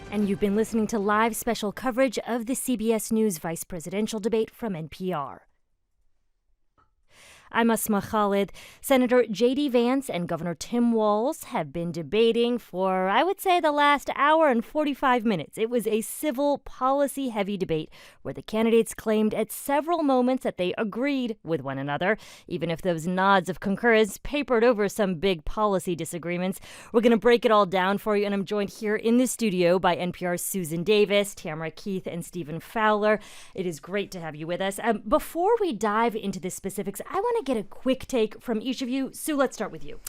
And you've been listening to live special coverage of the CBS News vice presidential debate from NPR. I'm Asma Khalid. Senator J.D. Vance and Governor Tim Walz have been debating for, I would say, the last hour and 45 minutes. It was a civil policy-heavy debate where the candidates claimed at several moments that they agreed with one another, even if those nods of concurrence papered over some big policy disagreements. We're going to break it all down for you, and I'm joined here in the studio by NPR's Susan Davis, Tamara Keith, and Stephen Fowler. It is great to have you with us. Before we dive into the specifics, I want to get a quick take from each of you. Sue, let's start with you.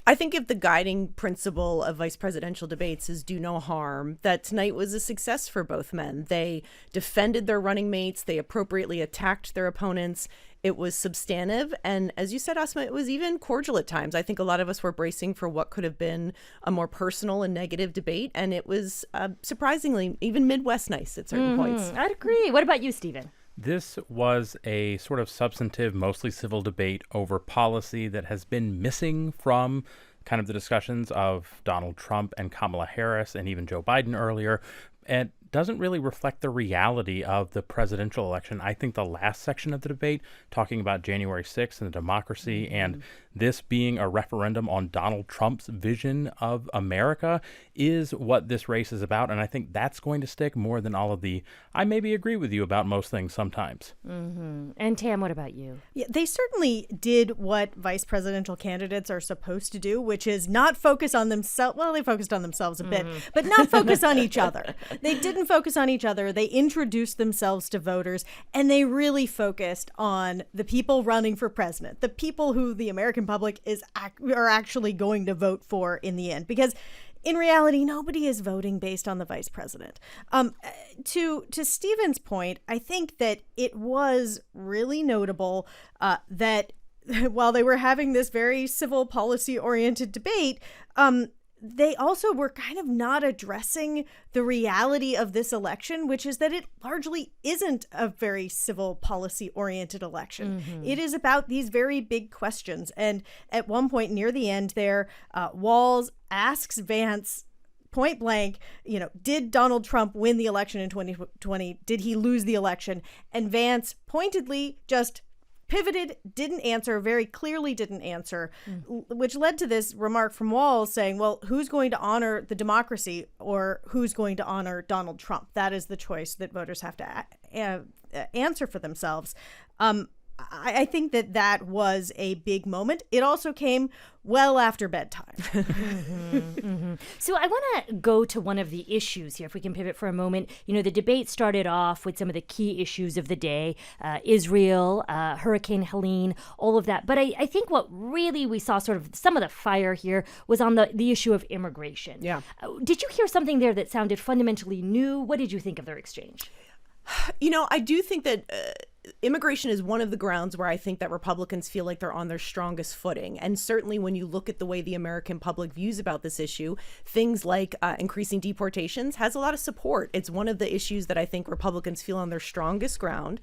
I think if the guiding principle of vice presidential debates is do no harm, that tonight was a success for both men. They defended their running mates. They appropriately attacked their opponents. It was substantive. And as you said, Asma, it was even cordial at times. I think a lot of us were bracing for what could have been a more personal and negative debate. And it was surprisingly even Midwest nice at certain points. I'd agree. What about you, Stephen? This was a sort of substantive, mostly civil debate over policy that has been missing from kind of the discussions of Donald Trump and Kamala Harris and even Joe Biden earlier, and doesn't really reflect the reality of the presidential election. I think the last section of the debate, talking about January 6th and the democracy and this being a referendum on Donald Trump's vision of America, is what this race is about. And I think that's going to stick more than all of the, I maybe agree with you about most things sometimes. And Tam, what about you? Yeah, they certainly did what vice presidential candidates are supposed to do, which is not focus on themselves. Well, they focused on themselves a bit, but not focus on each other. They didn't focus on each other. They introduced themselves to voters, and they really focused on the people running for president, the people who the American public are actually going to vote for in the end. Because in reality, nobody is voting based on the vice president. To Stephen's point, I think that it was really notable that while they were having this very civil policy-oriented debate, they also were kind of not addressing the reality of this election, which is that it largely isn't a very civil policy-oriented election. It is about these very big questions. And at one point near the end there, Walz asks Vance point blank, did Donald Trump win the election in 2020? Did he lose the election? And Vance pointedly just pivoted, didn't answer, very clearly didn't answer, which led to this remark from Walz saying, well, who's going to honor the democracy or who's going to honor Donald Trump? That is the choice that voters have to answer for themselves. I think that was a big moment. It also came well after bedtime. So I want to go to one of the issues here, if we can pivot for a moment. The debate started off with some of the key issues of the day, Israel, Hurricane Helene, all of that. But I think what really we saw sort of some of the fire here was on the issue of immigration. Yeah. Did you hear something there that sounded fundamentally new? What did you think of their exchange? I do think that immigration is one of the grounds where I think that Republicans feel like they're on their strongest footing. And certainly when you look at the way the American public views about this issue, things like increasing deportations has a lot of support. It's one of the issues that I think Republicans feel on their strongest ground.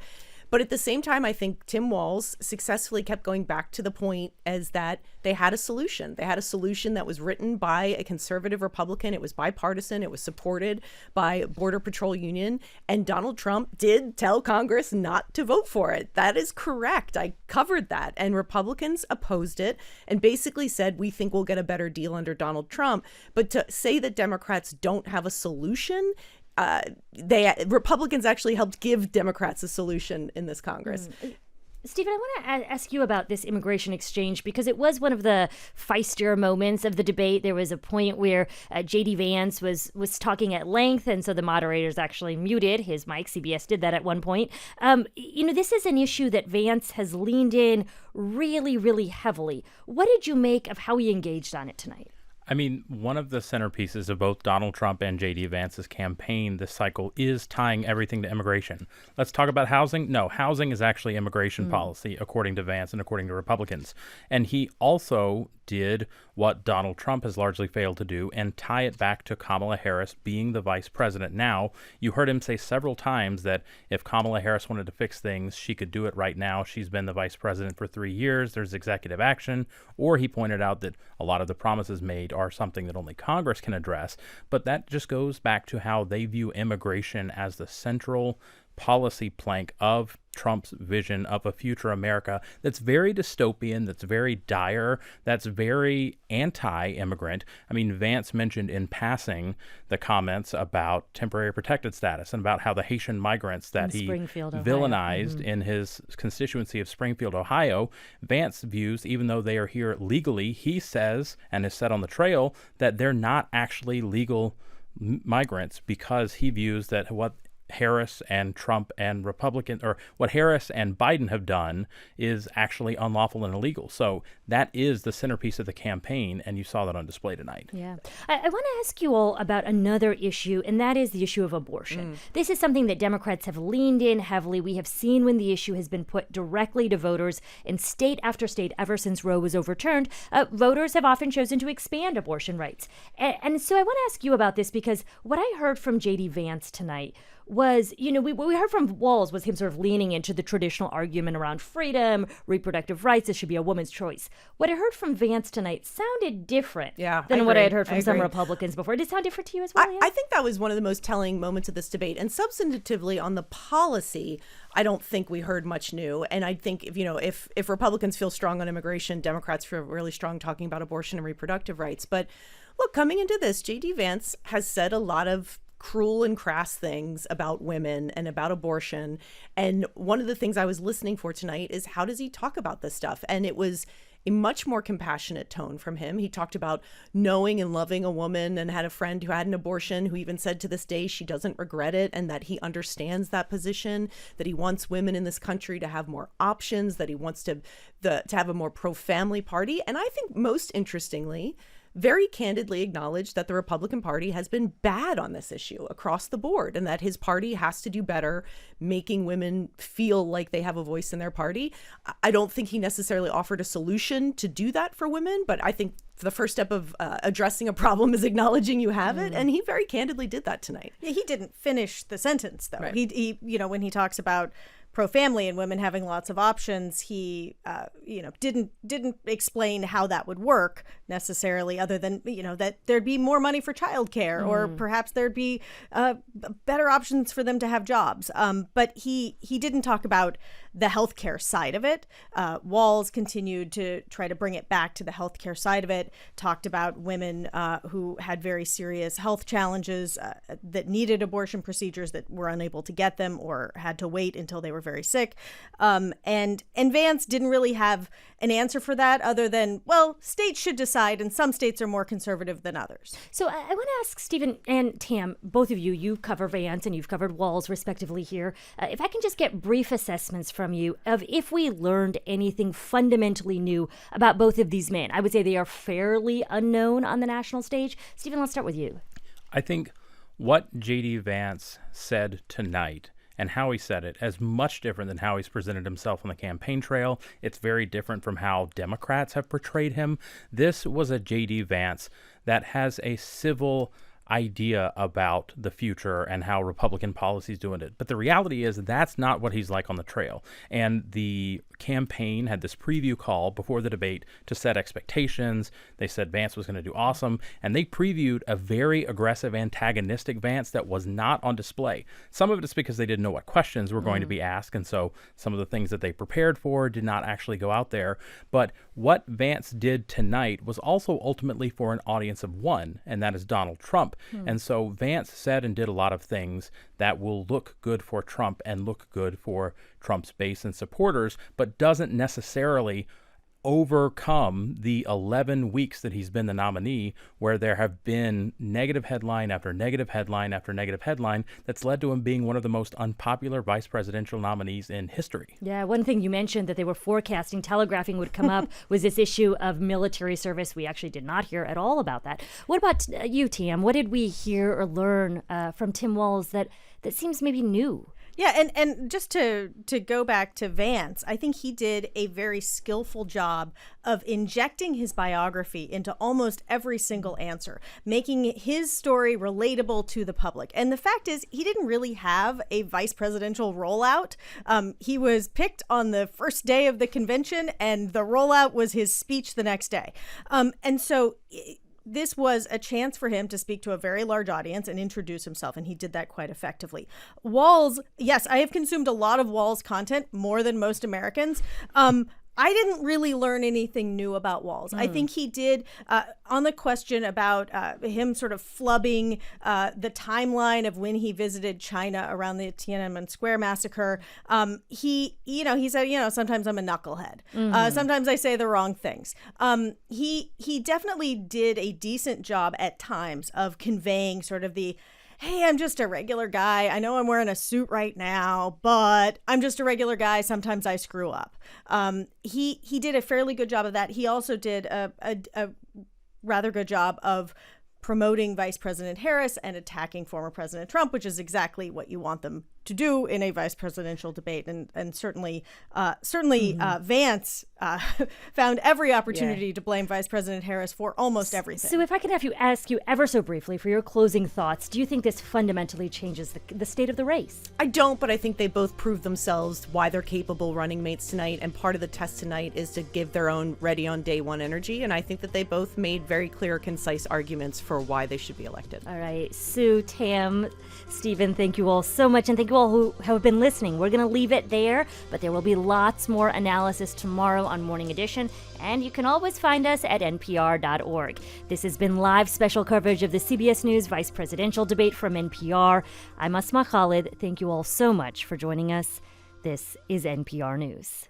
But at the same time, I think Tim Walz successfully kept going back to the point as that they had a solution. They had a solution that was written by a conservative Republican. It was bipartisan. It was supported by Border Patrol Union. And Donald Trump did tell Congress not to vote for it. That is correct. I covered that. And Republicans opposed it and basically said, we think we'll get a better deal under Donald Trump. But to say that Democrats don't have a solution, Republicans actually helped give Democrats a solution in this Congress. Stephen, I want to ask you about this immigration exchange because it was one of the feistier moments of the debate. There was a point where J.D. Vance was talking at length, and so the moderators actually muted his mic. CBS did that at one point. This is an issue that Vance has leaned in really, really heavily. What did you make of how he engaged on it tonight? I mean, one of the centerpieces of both Donald Trump and J.D. Vance's campaign this cycle is tying everything to immigration. Let's talk about housing. No, housing is actually immigration policy, according to Vance and according to Republicans. And he also did what Donald Trump has largely failed to do and tie it back to Kamala Harris being the vice president now. You heard him say several times that if Kamala Harris wanted to fix things, she could do it right now. She's been the vice president for 3 years. There's executive action. Or he pointed out that a lot of the promises made are something that only Congress can address. But that just goes back to how they view immigration as the central policy plank of Trump's vision of a future America that's very dystopian, that's very dire, that's very anti-immigrant. I mean, Vance mentioned in passing the comments about temporary protected status and about how the Haitian migrants that he villainized in his constituency of Springfield, Ohio. Vance views, even though they are here legally, he says and has said on the trail that they're not actually legal migrants, because he views that what Harris and Trump and Republican, or what Harris and Biden have done, is actually unlawful and illegal. So that is the centerpiece of the campaign, and you saw that on display tonight. Yeah. I want to ask you all about another issue, and that is the issue of abortion. This is something that Democrats have leaned in heavily. We have seen when the issue has been put directly to voters in state after state ever since Roe was overturned. Voters have often chosen to expand abortion rights. And so I want to ask you about this, because what I heard from J.D. Vance tonight was, what we heard from Walz was him sort of leaning into the traditional argument around freedom, reproductive rights. This should be a woman's choice. What I heard from Vance tonight sounded different than what I had heard from some Republicans before. Did it sound different to you as well? I think that was one of the most telling moments of this debate. And substantively on the policy, I don't think we heard much new. And I think if Republicans feel strong on immigration, Democrats feel really strong talking about abortion and reproductive rights. But look, coming into this, J.D. Vance has said a lot of cruel and crass things about women and about abortion. And one of the things I was listening for tonight is, how does he talk about this stuff? And it was a much more compassionate tone from him. He talked about knowing and loving a woman, and had a friend who had an abortion who even said to this day she doesn't regret it, and that he understands that position, that he wants women in this country to have more options, that he wants to have a more pro-family party. And I think most interestingly, very candidly acknowledged that the Republican Party has been bad on this issue across the board, and that his party has to do better making women feel like they have a voice in their party. I don't think he necessarily offered a solution to do that for women, but I think the first step of addressing a problem is acknowledging you have it, and he very candidly did that tonight. Yeah, he didn't finish the sentence, though. Right. He when he talks about pro-family and women having lots of options, he didn't explain how that would work necessarily, other than that there'd be more money for childcare, or perhaps there'd be better options for them to have jobs. But he didn't talk about the healthcare side of it. Walz continued to try to bring it back to the healthcare side of it. Talked about women who had very serious health challenges that needed abortion procedures, that were unable to get them or had to wait until they were very sick. And Vance didn't really have an answer for that, other than, well, states should decide, and some states are more conservative than others. So I want to ask Stephen and Tam, both of you cover Vance and you've covered Walz respectively here. If I can just get brief assessments from you of if we learned anything fundamentally new about both of these men. I would say they are fairly unknown on the national stage. Stephen, let's start with you. I think what J.D. Vance said tonight and how he said it is much different than how he's presented himself on the campaign trail. It's very different from how Democrats have portrayed him. This was a J.D. Vance that has a civil idea about the future and how Republican policy is doing it. But the reality is that's not what he's like on the trail. And the campaign had this preview call before the debate to set expectations. They said Vance was going to do awesome, and they previewed a very aggressive, antagonistic Vance that was not on display. Some of it is because they didn't know what questions were going to be asked, and so some of the things that they prepared for did not actually go out there. But what Vance did tonight was also ultimately for an audience of one, and that is Donald Trump. And so Vance said and did a lot of things that will look good for Trump and look good for Trump's base and supporters, but doesn't necessarily overcome the 11 weeks that he's been the nominee, where there have been negative headline after negative headline after negative headline that's led to him being one of the most unpopular vice presidential nominees in history. Yeah, one thing you mentioned that they were forecasting, telegraphing would come up was this issue of military service. We actually did not hear at all about that. What about you, Tam? What did we hear or learn from Tim Walz that seems maybe new? Yeah, and just to go back to Vance, I think he did a very skillful job of injecting his biography into almost every single answer, making his story relatable to the public. And the fact is, he didn't really have a vice presidential rollout. He was picked on the first day of the convention, and the rollout was his speech the next day. And so this was a chance for him to speak to a very large audience and introduce himself, and he did that quite effectively. Walz, yes, I have consumed a lot of Walz content, more than most Americans. I didn't really learn anything new about Walz. I think he did, on the question about him sort of flubbing the timeline of when he visited China around the Tiananmen Square massacre. He said, sometimes I'm a knucklehead. Sometimes I say the wrong things. He definitely did a decent job at times of conveying sort of the, hey, I'm just a regular guy. I know I'm wearing a suit right now, but I'm just a regular guy. Sometimes I screw up. He did a fairly good job of that. He also did a rather good job of promoting Vice President Harris and attacking former President Trump, which is exactly what you want them to do in a vice presidential debate. And certainly Vance found every opportunity to blame Vice President Harris for almost everything. So if I could ask you ever so briefly for your closing thoughts, do you think this fundamentally changes the state of the race? I don't, but I think they both proved themselves why they're capable running mates tonight. And part of the test tonight is to give their own ready on day one energy. And I think that they both made very clear, concise arguments for why they should be elected. All right. Sue, Tam, Stephen, thank you all so much. And thank you all who have been listening. We're going to leave it there, but there will be lots more analysis tomorrow on Morning Edition. And you can always find us at npr.org. This has been live special coverage of the CBS News vice presidential debate from NPR. I'm Asma Khalid. Thank you all so much for joining us. This is NPR News.